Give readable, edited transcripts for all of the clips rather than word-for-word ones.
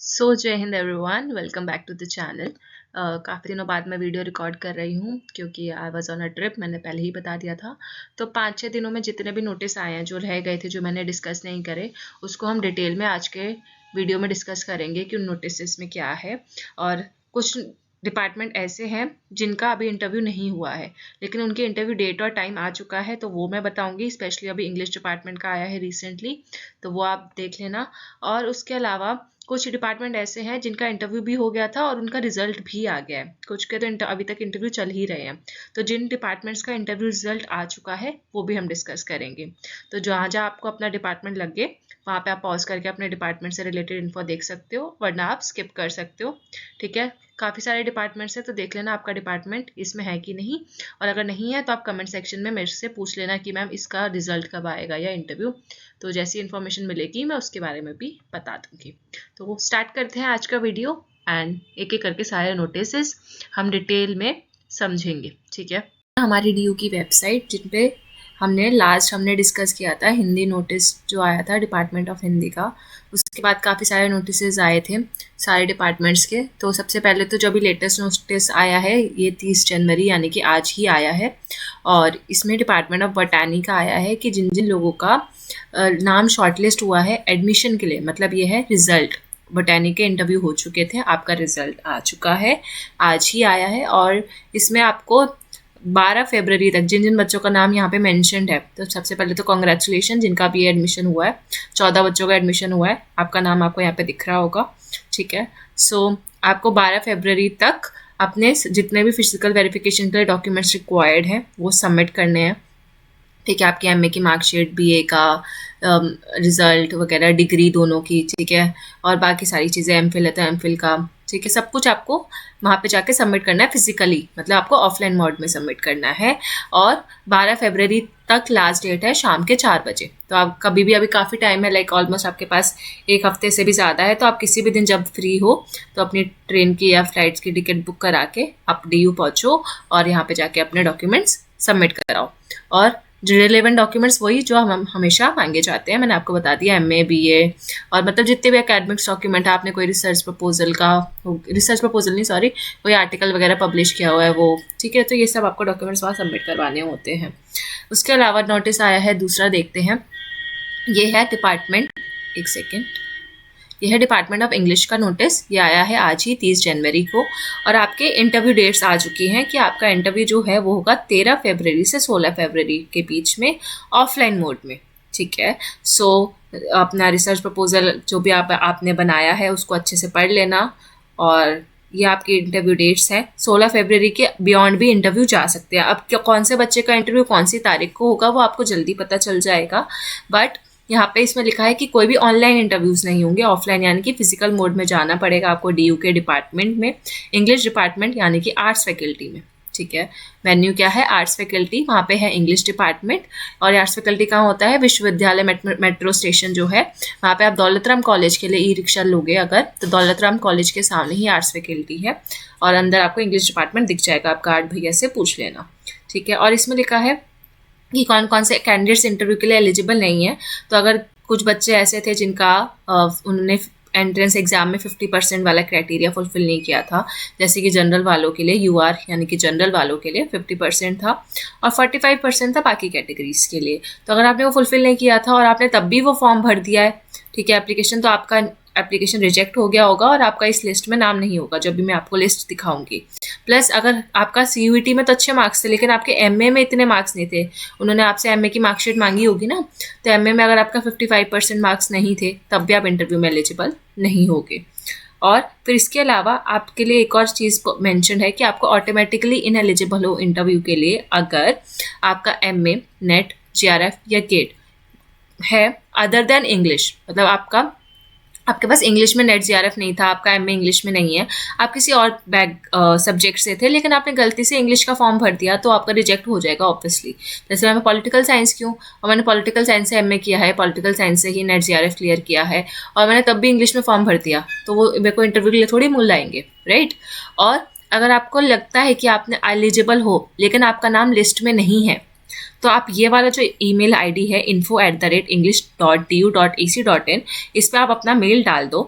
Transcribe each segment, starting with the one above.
जय हिंद everyone, welcome back to the channel. काफ़ी दिनों बाद मैं वीडियो रिकॉर्ड कर रही हूँ क्योंकि I was on a trip, मैंने पहले ही बता दिया था। तो 5-6 दिनों में जितने भी नोटिस आए हैं, जो रह गए थे, जो मैंने डिस्कस नहीं करे, उसको हम डिटेल में आज के वीडियो में डिस्कस करेंगे कि उन नोटिस में क्या है। और कुछ डिपार्टमेंट ऐसे हैं जिनका अभी इंटरव्यू नहीं हुआ है, लेकिन उनके इंटरव्यू डेट और टाइम आ चुका है, तो वो मैं बताऊंगी। स्पेशली अभी इंग्लिश डिपार्टमेंट का आया है रिसेंटली, तो वो आप देख लेना। और उसके अलावा कुछ डिपार्टमेंट ऐसे हैं जिनका इंटरव्यू भी हो गया था और उनका रिजल्ट भी आ गया है। कुछ के तो अभी तक इंटरव्यू चल ही रहे हैं। तो जिन डिपार्टमेंट्स का इंटरव्यू रिजल्ट आ चुका है वो भी हम डिस्कस करेंगे। तो जहाँ जहाँ आपको अपना डिपार्टमेंट लगे वहाँ पे आप पॉज करके अपने डिपार्टमेंट से रिलेटेड इन्फो देख सकते हो, वरना आप स्किप कर सकते हो। ठीक है, काफ़ी सारे डिपार्टमेंट्स हैं, तो देख लेना आपका डिपार्टमेंट इसमें है कि नहीं। और अगर नहीं है तो आप कमेंट सेक्शन में मेरे से पूछ लेना कि मैम इसका रिजल्ट कब आएगा या इंटरव्यू। तो जैसी इन्फॉर्मेशन मिलेगी मैं उसके बारे में भी बता दूंगी। तो स्टार्ट करते हैं आज का वीडियो एंड एक एक करके सारे नोटिस हम डिटेल में समझेंगे। ठीक है, हमारी डीयू की वेबसाइट जिन पे हमने डिस्कस किया था हिंदी नोटिस जो आया था डिपार्टमेंट ऑफ हिंदी का, उसके बाद काफ़ी सारे नोटिस आए थे सारे डिपार्टमेंट्स के। तो सबसे पहले तो जो भी लेटेस्ट नोटिस आया है ये 30 जनवरी यानी कि आज ही आया है, और इसमें डिपार्टमेंट ऑफ बॉटनी का आया है कि जिन जिन लोगों का नाम शॉर्टलिस्ट हुआ है एडमिशन के लिए, मतलब ये है रिजल्ट। बॉटनी के इंटरव्यू हो चुके थे, आपका रिजल्ट आ चुका है, आज ही आया है। और इसमें आपको 12 फरवरी तक जिन जिन बच्चों का नाम यहाँ पे मेंशन्ड है, तो सबसे पहले तो कॉन्ग्रेचुलेशन जिनका भी एडमिशन हुआ है। 14 बच्चों का एडमिशन हुआ है, आपका नाम आपको यहाँ पे दिख रहा होगा। ठीक है, आपको 12 फरवरी तक अपने जितने भी फिजिकल वेरिफिकेशन के लिए डॉक्यूमेंट्स रिक्वायर्ड हैं वो सबमिट करने हैं। ठीक है, आपकी एमए की मार्कशीट, बीए का रिजल्ट वगैरह, डिग्री दोनों की। ठीक है, और बाकी सारी चीज़ें, एमफिल है तो एमफिल का। ठीक है, सब कुछ आपको वहाँ पे जाके सबमिट करना है फिजिकली, मतलब आपको ऑफलाइन मोड में सबमिट करना है। और 12 फरवरी तक लास्ट डेट है शाम के 4 बजे। तो आप कभी भी, अभी काफ़ी टाइम है, लाइक ऑलमोस्ट आपके पास एक हफ्ते से भी ज़्यादा है। तो आप किसी भी दिन जब फ्री हो तो अपनी ट्रेन की या फ्लाइट्स की टिकट बुक करा के आप डीयू पहुँचो और यहाँ पे जाके अपने डॉक्यूमेंट्स सबमिट कराओ। और जो रिलेवेंट डॉक्यूमेंट्स वही जो हम हमेशा मांगे जाते हैं, मैंने आपको बता दिया, एमए, बीए, और मतलब जितने भी एकेडमिक्स डॉक्यूमेंट, आपने कोई रिसर्च प्रपोजल नहीं सॉरी, कोई आर्टिकल वगैरह पब्लिश किया हुआ है वो। ठीक है, तो ये सब आपको डॉक्यूमेंट्स वहाँ सबमिट करवाने होते हैं। उसके अलावा नोटिस आया है दूसरा, देखते हैं। ये है डिपार्टमेंट, एक सेकेंड, यह है डिपार्टमेंट ऑफ इंग्लिश का नोटिस। ये आया है आज ही 30 जनवरी को, और आपके इंटरव्यू डेट्स आ चुकी हैं कि आपका इंटरव्यू जो है वो होगा 13 फरवरी से 16 फरवरी के बीच में, ऑफलाइन मोड में। ठीक है, अपना रिसर्च प्रपोजल जो भी आपने बनाया है उसको अच्छे से पढ़ लेना। और ये आपके इंटरव्यू डेट्स हैं। 16 फरवरी के बियॉन्ड भी इंटरव्यू जा सकते हैं। अब कौन से बच्चे का इंटरव्यू कौन सी तारीख को होगा वो आपको जल्दी पता चल जाएगा, बट यहाँ पे इसमें लिखा है कि कोई भी ऑनलाइन इंटरव्यूज़ नहीं होंगे, ऑफलाइन यानी कि फिजिकल मोड में जाना पड़ेगा आपको डीयू के डिपार्टमेंट में, इंग्लिश डिपार्टमेंट यानी कि आर्ट्स फैकल्टी में। ठीक है, वेन्यू क्या है, आर्ट्स फैकल्टी, वहाँ पे है इंग्लिश डिपार्टमेंट। और आर्ट्स फैकल्टी कहाँ होता है, विश्वविद्यालय मेट्रो स्टेशन जो है वहाँ पे। आप दौलत राम कॉलेज के लिए ई रिक्शा लोगे अगर, तो दौलत राम कॉलेज के सामने ही आर्ट्स फैकल्टी है, और अंदर आपको इंग्लिश डिपार्टमेंट दिख जाएगा। आप गार्ड भैया से पूछ लेना। ठीक है, और इसमें लिखा है कि कौन कौन से कैंडिडेट्स इंटरव्यू के लिए एलिजिबल नहीं है। तो अगर कुछ बच्चे ऐसे थे जिनका उन्होंने एंट्रेंस एग्जाम में 50% वाला क्राइटेरिया फुलफिल नहीं किया था, जैसे कि जनरल वालों के लिए यूआर यानी कि जनरल वालों के लिए 50% था और 45% था बाकी कैटेगरीज के लिए। तो अगर आपने वो फुलफिल नहीं किया था और आपने तब भी वो फॉर्म भर दिया है, ठीक है, एप्लीकेशन, तो आपका एप्लीकेशन रिजेक्ट हो गया होगा और आपका इस लिस्ट में नाम नहीं होगा जब भी मैं आपको लिस्ट दिखाऊंगी। प्लस अगर आपका सीयूईटी में तो अच्छे मार्क्स थे लेकिन आपके एमए में इतने मार्क्स नहीं थे, उन्होंने आपसे एमए की मार्कशीट मांगी होगी ना, तो एमए में अगर आपका 55% मार्क्स नहीं थे तब भी आप इंटरव्यू में एलिजिबल नहीं होगे। और फिर इसके अलावा आपके लिए एक और चीज़ मेंशन है कि आपको ऑटोमेटिकली इनएलिजिबल हो इंटरव्यू के लिए अगर आपका एमए, नेट, जीआरएफ या गेट है अदर देन इंग्लिश, मतलब आपके पास इंग्लिश में नेट जीआरएफ नहीं था, आपका एमए इंग्लिश में नहीं है, आप किसी और सब्जेक्ट से थे लेकिन आपने गलती से इंग्लिश का फॉर्म भर दिया तो आपका रिजेक्ट हो जाएगा ऑब्वियसली। जैसे मैं पॉलिटिकल साइंस की हूँ और मैंने पॉलिटिकल साइंस से एमए किया है, पॉलिटिकल साइंस से ही नेट जीआरएफ क्लियर किया है, और मैंने तब भी इंग्लिश में फॉर्म भर दिया, तो वो मेरे को इंटरव्यू के लिए थोड़ी मूल लाएंगे, राइट। और अगर आपको लगता है कि आपने एलिजिबल हो लेकिन आपका नाम लिस्ट में नहीं है, तो आप ये वाला जो ईमेल आईडी है info@english.du.ac.in, इस पर आप अपना मेल डाल दो।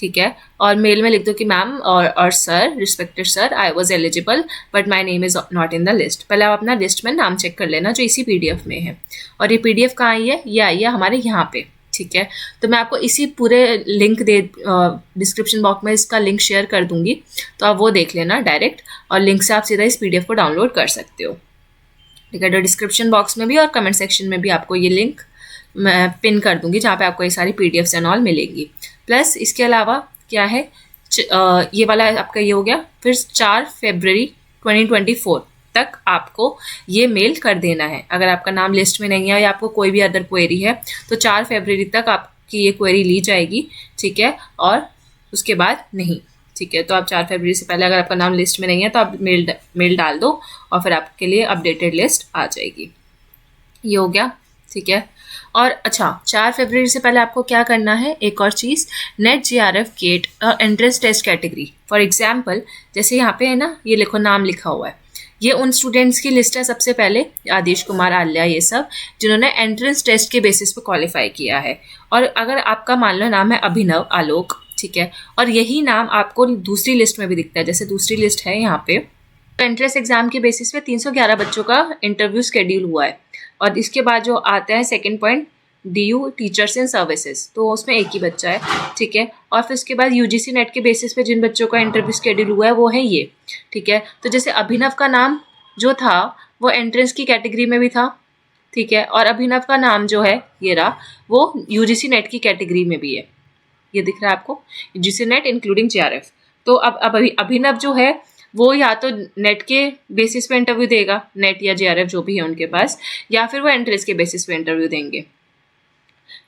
ठीक है। और मेल में लिख दो कि मैम और sir, respected sir, I was eligible but my name is not in the list. पहले आप अपना लिस्ट में नाम चेक कर लेना जो इसी PDF में है। और ये PDF कहाँ आई है? ये आई है हमारे यहाँ पे, ठीक है। तो मैं आपको इसी पूरे लिंक डिस्क्रिप्शन बॉक्स में इसका लिंक शेयर कर दूंगी, तो आप वो देख लेना डायरेक्ट, और लिंक से आप सीधा इस PDF को डाउनलोड कर सकते हो, ठीक है। तो डिस्क्रिप्शन बॉक्स में भी और कमेंट सेक्शन में भी आपको ये लिंक मैं पिन कर दूंगी, जहाँ पे आपको ये सारी PDFs एंड ऑल मिलेंगी। प्लस इसके अलावा क्या है, ये वाला आपका ये हो गया। फिर 4 फरवरी 2024 तक आपको ये मेल कर देना है। अगर आपका नाम लिस्ट में नहीं है या आपको कोई भी अदर क्वेरी है तो 4 फरवरी तक आपकी ये क्वेरी ली जाएगी, ठीक है। और उसके बाद नहीं, ठीक है। तो आप 4 फरवरी से पहले अगर आपका नाम लिस्ट में नहीं है तो आप मेल डाल दो और फिर आपके लिए अपडेटेड लिस्ट आ जाएगी। ये हो गया, ठीक है। और अच्छा, 4 फरवरी से पहले आपको क्या करना है, एक और चीज़, NET GRF GATE entrance test category. For example जैसे यहाँ पे है ना, ये लिखो नाम लिखा हुआ है, ये उन स्टूडेंट्स की लिस्ट है सबसे पहले, आदेश कुमार, आल्या, ये सब जिन्होंने एंट्रेंस टेस्ट के बेसिस पे क्वालिफाई किया है। और अगर आपका मान लो नाम है अभिनव आलोक, ठीक है, और यही नाम आपको दूसरी लिस्ट में भी दिखता है, जैसे दूसरी लिस्ट है यहाँ पे, एंट्रेंस एग्जाम के बेसिस पे 311 बच्चों का इंटरव्यू शेड्यूल हुआ है। और इसके बाद जो आता है second point, DU teachers and services, तो उसमें एक ही बच्चा है, ठीक है। और फिर उसके बाद UGC नेट के बेसिस पे जिन बच्चों का इंटरव्यू शेड्यूल हुआ है वो है ये, ठीक है। तो जैसे अभिनव का नाम जो था वो एंट्रेंस की कैटेगरी में भी था, ठीक है, और अभिनव का नाम जो है ये रहा, वो UGC नेट की कैटेगरी में भी है, ये दिख रहा है आपको, UGC नेट इंक्लूडिंग GRF। तो अब अभिनव जो है वो या तो नेट के बेसिस पे इंटरव्यू देगा, नेट या GRF जो भी है उनके पास, या फिर वो एंट्रेंस के बेसिस पे इंटरव्यू देंगे,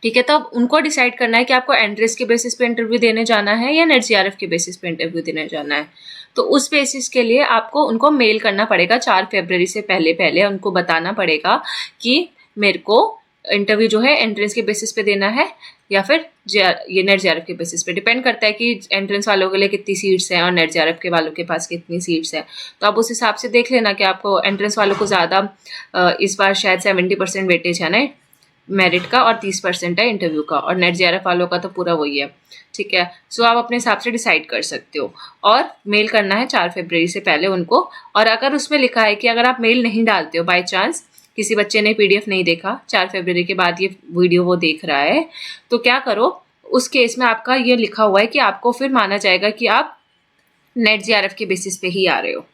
ठीक है। तो अब उनको डिसाइड करना है कि आपको एंट्रेंस के बेसिस पे इंटरव्यू देने जाना है या नेट GRF के बेसिस पे इंटरव्यू देने जाना है। तो उस बेसिस के लिए आपको उनको मेल करना पड़ेगा 4 फरवरी से पहले उनको बताना पड़ेगा कि मेरे को इंटरव्यू जो है एंट्रेंस के बेसिस पे देना है या फिर ये नेट GRF के बेसिस पे। डिपेंड करता है कि एंट्रेंस वालों के लिए कितनी सीट्स हैं और नेट GRF के वालों के पास कितनी सीट्स हैं। तो आप उस हिसाब से देख लेना कि आपको एंट्रेंस वालों को ज़्यादा, इस बार शायद 70% वेटेज है ना मेरिट का और 30% है इंटरव्यू का, और नेट GRF वालों का तो पूरा वही है, ठीक है। सो आप अपने हिसाब से डिसाइड कर सकते हो और मेल करना है 4 फरवरी से पहले उनको। और अगर उसमें लिखा है कि अगर आप मेल नहीं डालते हो, बाय चांस किसी बच्चे ने PDF नहीं देखा, 4 फरवरी के बाद ये वीडियो वो देख रहा है, तो क्या करो, उस केस में आपका ये लिखा हुआ है कि आपको फिर माना जाएगा कि आप नेट GRF के बेसिस पे ही आ रहे हो,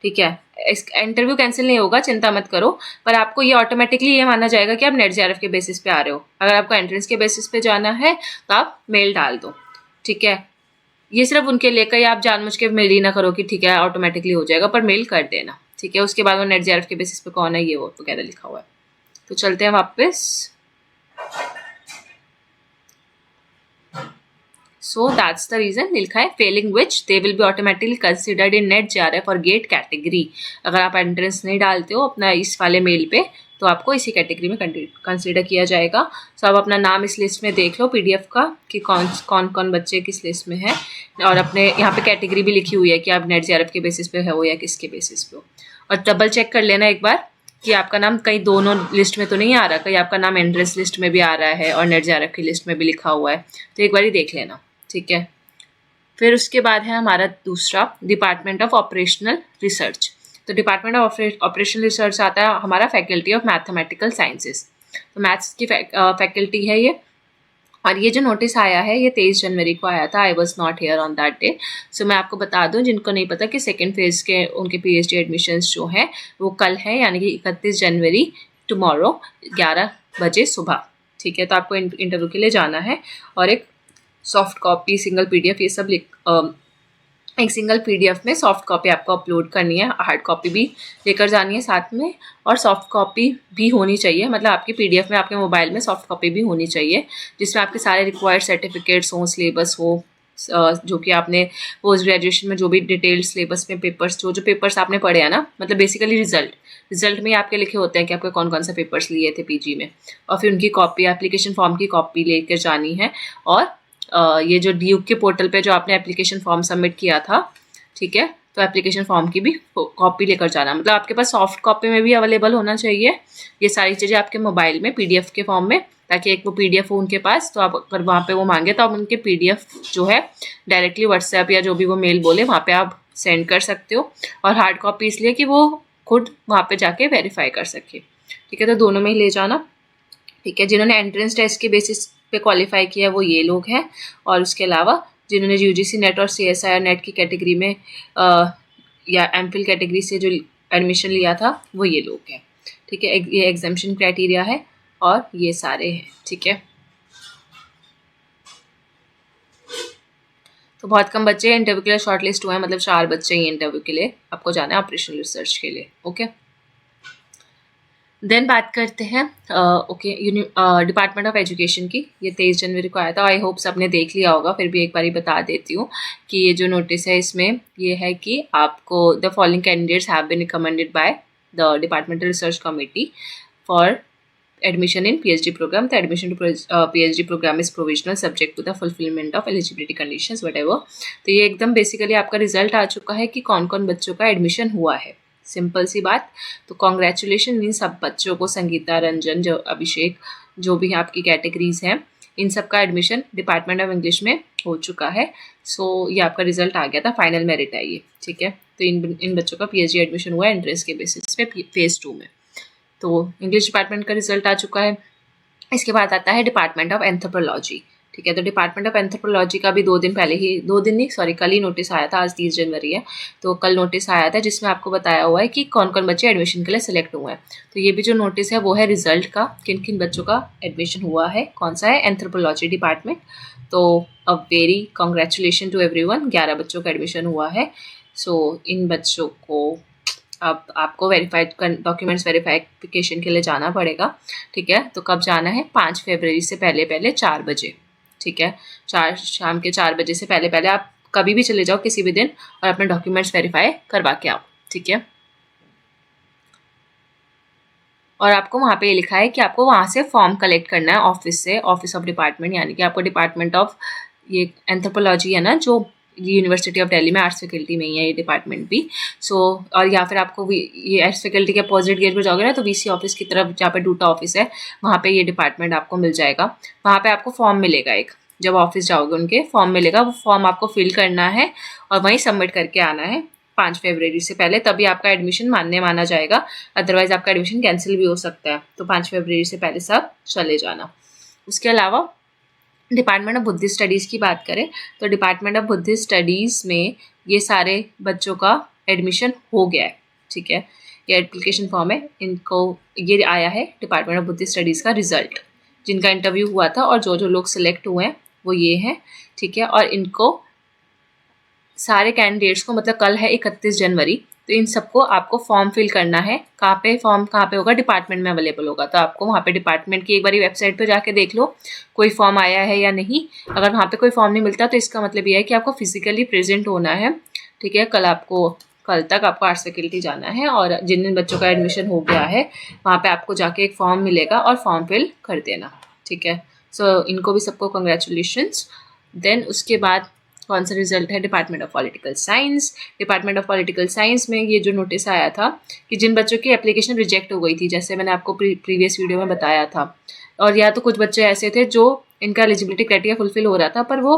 ठीक है। इस इंटरव्यू कैंसिल नहीं होगा, चिंता मत करो, पर आपको ये ऑटोमेटिकली ये माना जाएगा कि आप नेट GRF के बेसिस पे आ रहे हो। अगर आपको एंट्रेंस के बेसिस पे जाना है तो आप मेल डाल दो, ठीक है। ये सिर्फ उनके लिए, कहीं आप जानबूझ के मेल ही ना करो कि ठीक है ऑटोमेटिकली हो जाएगा, पर मेल कर देना, ठीक है। उसके बाद वो नेट GRF के बेसिस पे कौन है ये वो वगैरह लिखा हुआ है। तो चलते हैं वापस। So that's the reason लिखा है failing which they will be automatically considered in net GRF और गेट कैटेगरी। अगर आप एंट्रेंस नहीं डालते हो अपना इस वाले मेल पे तो आपको इसी कैटेगरी में कंसिडर किया जाएगा। सो आप अपना नाम इस लिस्ट में देख लो PDF का कि कौन कौन बच्चे किस लिस्ट में है, और अपने यहाँ पे कैटेगरी भी लिखी हुई है कि आप नेट GRF के बेसिस पे हो या किसके बेसिस पे हो। और डबल चेक कर लेना एक बार कि आपका नाम कहीं दोनों लिस्ट में तो नहीं आ रहा, कहीं आपका नाम एंट्रेंस लिस्ट में भी आ रहा है और नेट GRF की लिस्ट में भी लिखा हुआ है, तो एक बार ही देख लेना, ठीक है। फिर उसके बाद है हमारा दूसरा डिपार्टमेंट ऑफ ऑपरेशनल रिसर्च। तो डिपार्टमेंट ऑफ ऑपरेशनल रिसर्च आता है हमारा फैकल्टी ऑफ मैथमेटिकल साइंसेस, तो मैथ्स की फैकल्टी है ये। और ये जो नोटिस आया है ये 23 जनवरी को आया था। I was not here on that day. So मैं आपको बता दूं जिनको नहीं पता कि सेकेंड फेज के उनके PhD एडमिशन्स जो हैं वो कल है, यानी कि 31 जनवरी, टुमारो 11 बजे सुबह, ठीक है। तो आपको इंटरव्यू के लिए जाना है और एक सॉफ्ट कॉपी, सिंगल PDF, ये सब एक सिंगल PDF में सॉफ्ट कॉपी आपको अपलोड करनी है, हार्ड कॉपी भी लेकर जानी है साथ में, और सॉफ्ट कॉपी भी होनी चाहिए, मतलब आपकी PDF में आपके मोबाइल में सॉफ्ट कॉपी भी होनी चाहिए जिसमें आपके सारे रिक्वायर्ड सर्टिफिकेट्स हों, सिलेबस हो, जो कि आपने पोस्ट ग्रेजुएशन में जो भी डिटेल्ड सिलेबस में पेपर्स, जो पेपर्स आपने पढ़े हैं ना, मतलब बेसिकली रिजल्ट में आपके लिखे होते हैं कि आपके कौन कौन से पेपर्स लिए थे PG में, और फिर उनकी कॉपी, एप्लीकेशन फॉर्म की कॉपी लेकर जानी है। और ये जो DUG के पोर्टल पे जो आपने एप्लीकेशन फॉर्म सबमिट किया था, ठीक है, तो एप्लीकेशन फॉर्म की भी कॉपी लेकर जाना, मतलब आपके पास सॉफ्ट कॉपी में भी अवेलेबल होना चाहिए। ये सारी चीज़ें आपके मोबाइल में PDF के फॉर्म में ताकि एक वो PDF हो उनके पास, तो आप अगर वहाँ पे वो मांगे तो आप उनके PDF जो है डायरेक्टली व्हाट्सएप या जो भी वो मेल बोले वहाँ पे आप सेंड कर सकते हो, और हार्ड कॉपी इसलिए कि वो खुद वहाँ पे जाके वेरीफाई कर सके। ठीक है, तो दोनों में ही ले जाना। ठीक है, जिन्होंने एंट्रेंस टेस्ट के बेसिस पे क्वालिफाई किया वो ये लोग हैं, और उसके अलावा जिन्होंने UGC नेट और CSIR नेट की कैटेगरी में या MPhil कैटेगरी से जो एडमिशन लिया था वो ये लोग हैं। ठीक है, ये एग्जामिशन क्राइटेरिया है और ये सारे हैं। ठीक है, तो बहुत कम बच्चे इंटरव्यू के लिए शॉर्ट लिस्ट हुए हैं, मतलब 4 बच्चे ही इंटरव्यू के लिए आपको जाना है ऑपरेशनल रिसर्च के लिए। ओके, देन बात करते हैं ओके डिपार्टमेंट ऑफ एजुकेशन की। ये 23 जनवरी को आया था। आई होप सबने देख लिया होगा, फिर भी एक बार बता देती हूँ कि ये जो नोटिस है इसमें ये है कि आपको the following candidates have been recommended by the departmental research committee for admission in PhD program. The admission to PhD program is provisional subject to the fulfillment of eligibility conditions whatever. तो ये एकदम basically आपका result आ चुका है कि कौन कौन बच्चों का एडमिशन हुआ है। सिंपल सी बात, तो कॉन्ग्रेचुलेशन इन सब बच्चों को, संगीता, रंजन, जो अभिषेक, जो भी आपकी कैटेगरीज हैं, इन सब का एडमिशन डिपार्टमेंट ऑफ इंग्लिश में हो चुका है। सो ये आपका रिजल्ट आ गया था, फाइनल मेरिट है ये। ठीक है, तो इन बच्चों का PhD एडमिशन हुआ है एंट्रेंस के बेसिस पे फेज 2 में। तो इंग्लिश डिपार्टमेंट का रिजल्ट आ चुका है। इसके बाद आता है डिपार्टमेंट ऑफ एंथ्रोपोलॉजी। ठीक है, तो डिपार्टमेंट ऑफ एंथ्रोपोलॉजी का भी 2 दिन पहले ही, 2 दिन नहीं सॉरी, कल ही नोटिस आया था। आज 30 जनवरी है, तो कल नोटिस आया था जिसमें आपको बताया हुआ है कि कौन कौन बच्चे एडमिशन के लिए सिलेक्ट हुए हैं। तो ये भी जो नोटिस है वो है रिजल्ट का, किन किन बच्चों का एडमिशन हुआ है, कौन सा है, एंथ्रोपोलॉजी डिपार्टमेंट। तो a very congratulation to everyone, 11 बच्चों का एडमिशन हुआ है। सो इन बच्चों को अब आपको वेरीफाइड डॉक्यूमेंट्स वेरीफिकेशन के लिए जाना पड़ेगा। ठीक है, तो कब जाना है? 5 फरवरी से पहले पहले 4 बजे। ठीक है, शाम के 4 बजे से पहले पहले आप कभी भी चले जाओ किसी भी दिन और अपने डॉक्यूमेंट्स वेरीफाई करवा के आओ। ठीक है, और आपको वहाँ पे ये लिखा है कि आपको वहाँ से फॉर्म कलेक्ट करना है ऑफिस से, ऑफिस ऑफ डिपार्टमेंट, यानी कि आपको डिपार्टमेंट ऑफ ये एंथ्रोपोलॉजी है ना, जो यूनिवर्सिटी ऑफ दिल्ली में आर्ट्स फैकल्टी में ही है ये डिपार्टमेंट भी। सो और या फिर आपको ये आर्ट्स फैकल्टी के अपोजिट गेट पर जाओगे ना तो VC ऑफिस की तरफ, जहाँ पे डूटा ऑफिस है, वहाँ पे ये डिपार्टमेंट आपको मिल जाएगा। वहाँ पे आपको फॉर्म मिलेगा एक, जब ऑफिस जाओगे उनके फॉर्म मिलेगा, वो फॉर्म आपको फिल करना है और वहीं सबमिट करके आना है 5 फरवरी से पहले, तभी आपका एडमिशन माना जाएगा। अदरवाइज आपका एडमिशन कैंसिल भी हो सकता है। तो 5 फरवरी से पहले सब चले जाना। उसके अलावा डिपार्टमेंट ऑफ बुद्धिस्ट स्टडीज़ की बात करें तो डिपार्टमेंट ऑफ बुद्धिस्ट स्टडीज़ में ये सारे बच्चों का एडमिशन हो गया है। ठीक है, ये एप्लीकेशन फॉर्म है, इनको ये आया है डिपार्टमेंट ऑफ बुद्धिस्ट स्टडीज़ का रिजल्ट, जिनका इंटरव्यू हुआ था और जो जो लोग सिलेक्ट हुए हैं वो ये हैं। ठीक है, और इनको सारे कैंडिडेट्स को, मतलब कल है 31 जनवरी, तो इन सबको आपको फॉर्म फिल करना है। फॉर्म कहाँ पे होगा? डिपार्टमेंट में अवेलेबल होगा। तो आपको वहाँ पे डिपार्टमेंट की एक बारी वेबसाइट पे जाके देख लो कोई फॉर्म आया है या नहीं। अगर वहाँ पे कोई फॉर्म नहीं मिलता तो इसका मतलब ये है कि आपको फिजिकली प्रेजेंट होना है। ठीक है, कल तक आपको आर्ट्स फैकल्टी जाना है और जिन जिन बच्चों का एडमिशन हो गया है वहाँ पे आपको जाके एक फॉर्म मिलेगा और फॉर्म फिल कर देना। ठीक है, सो इनको भी सबको कंग्रेचुलेशंस। देन उसके बाद कौन सा रिजल्ट है? Department of political science. Department of political science में ये जो नोटिस आया था कि जिन बच्चों की एप्लीकेशन रिजेक्ट हो गई थी, जैसे मैंने आपको प्रीवियस वीडियो में बताया था, और या तो कुछ बच्चे ऐसे थे जो इनका एलिजिबिलिटी क्राइटेरिया फुलफिल हो रहा था पर वो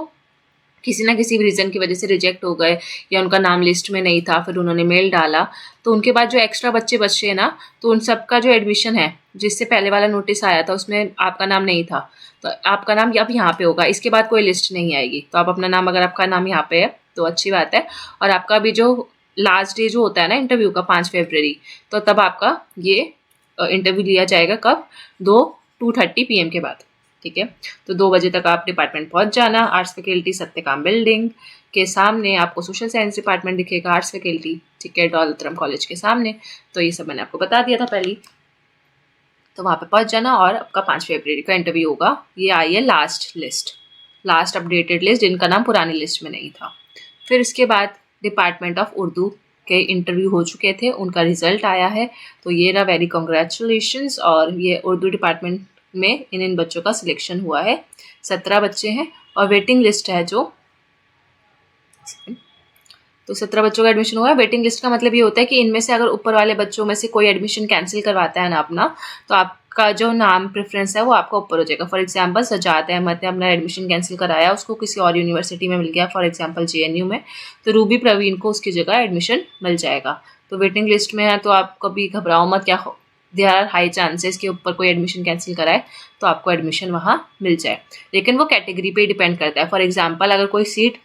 किसी ना किसी भी रीज़न की वजह से रिजेक्ट हो गए या उनका नाम लिस्ट में नहीं था, फिर उन्होंने मेल डाला, तो उनके बाद जो एक्स्ट्रा बच्चे बचे ना, तो उन सब का जो एडमिशन है, जिससे पहले वाला नोटिस आया था उसमें आपका नाम नहीं था, तो आपका नाम अब यहाँ पे होगा। इसके बाद कोई लिस्ट नहीं आएगी। तो आप अपना नाम, अगर आपका नाम यहाँ पे है तो अच्छी बात है। और आपका भी जो लास्ट डे जो होता है ना इंटरव्यू का 5 फरवरी, तो तब आपका ये इंटरव्यू लिया जाएगा कब? 2:30 PM के बाद। ठीक है, तो 2 बजे तक आप डिपार्टमेंट पहुंच जाना। आर्ट्स फैकल्टी सत्यकाम बिल्डिंग के सामने आपको सोशल साइंस डिपार्टमेंट दिखेगा, आर्ट्स फैकल्टी। ठीक है, दौलतराम कॉलेज के सामने। तो ये सब मैंने आपको बता दिया था पहले, तो वहाँ पे पहुंच जाना और आपका 5 फरवरी का इंटरव्यू होगा। ये आई है last list, last updated list, जिनका नाम पुरानी लिस्ट में नहीं था। फिर इसके बाद डिपार्टमेंट ऑफ उर्दू के इंटरव्यू हो चुके थे, उनका रिजल्ट आया है। तो ये रहा, वेरी कॉन्ग्रेचुलेशंस। और ये उर्दू डिपार्टमेंट में इन बच्चों का सिलेक्शन हुआ है। 17 बच्चे हैं और वेटिंग लिस्ट है जो, तो 17 बच्चों का एडमिशन हुआ है। वेटिंग लिस्ट का मतलब ये होता है कि इनमें से अगर ऊपर वाले बच्चों में से कोई एडमिशन कैंसिल करवाता है ना अपना, तो आपका का जो नाम प्रेफरेंस है वो आपका ऊपर हो जाएगा। फॉर एग्जांपल सजाद अहमद ने अपना एडमिशन कैंसिल कराया, उसको किसी और यूनिवर्सिटी में मिल गया, फॉर एग्जांपल जेएनयू में, तो रूबी प्रवीण को उसकी जगह एडमिशन मिल जाएगा। तो वेटिंग लिस्ट में है तो आप कभी घबराओ मत, क्या देयर आर हाई चांसेस के ऊपर कोई एडमिशन कैंसिल कराए तो आपको एडमिशन वहाँ मिल जाए, लेकिन वो कैटेगरी पे डिपेंड करता है। फॉर एग्जाम्पल अगर कोई सीट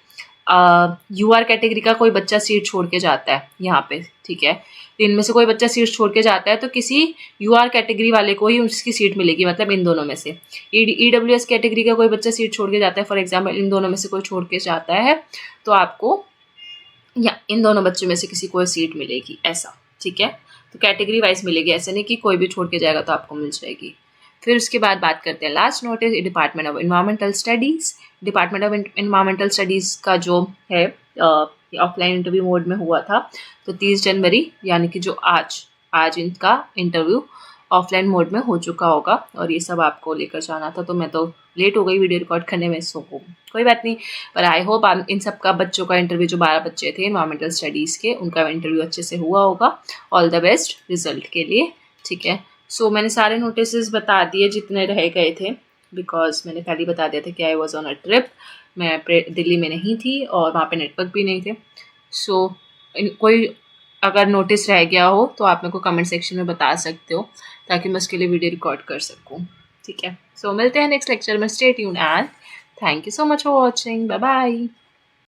यूआर कैटेगरी का कोई बच्चा सीट छोड़ के जाता है यहाँ पे, ठीक है, इनमें से कोई बच्चा सीट छोड़ के जाता है तो किसी यूआर कैटेगरी वाले को ही उसकी सीट मिलेगी, मतलब इन दोनों में से। ईडब्ल्यूएस कैटेगरी का कोई बच्चा सीट छोड़ के जाता है, फॉर एग्जाम्पल इन दोनों में से कोई छोड़ के जाता है तो आपको या इन दोनों बच्चों में से किसी को सीट मिलेगी, ऐसा, ठीक है। तो कैटेगरी वाइज मिलेगी, ऐसा नहीं कि कोई भी छोड़ के जाएगा तो आपको मिल जाएगी। फिर उसके बाद बात करते हैं last notice, department of environmental studies. Department of environmental studies का जो है ऑफलाइन इंटरव्यू मोड में हुआ था, तो 30 जनवरी यानी कि जो आज इनका इंटरव्यू ऑफलाइन मोड में हो चुका होगा, और ये सब आपको लेकर जाना था। तो मैं तो लेट हो गई वीडियो रिकॉर्ड करने में, सो कोई बात नहीं, पर आई होप इन सब का बच्चों का इंटरव्यू, जो 12 बच्चे थे इन्वायरमेंटल स्टडीज़ के, उनका इंटरव्यू अच्छे से हुआ होगा। ऑल द बेस्ट रिजल्ट के लिए, ठीक है। सो मैंने सारे नोटिस बता दिए जितने रह गए थे, बिकॉज मैंने पहले बता दिया था कि I was on a trip, मैं दिल्ली में नहीं थी और वहाँ पे नेटवर्क भी नहीं थे। सो कोई अगर नोटिस रह गया हो तो आप मेरे को कमेंट सेक्शन में बता सकते हो, ताकि मैं उसके लिए वीडियो रिकॉर्ड कर सकूँ, ठीक है। सो मिलते हैं नेक्स्ट लेक्चर में, stay tuned and thank you so much for watching, bye bye.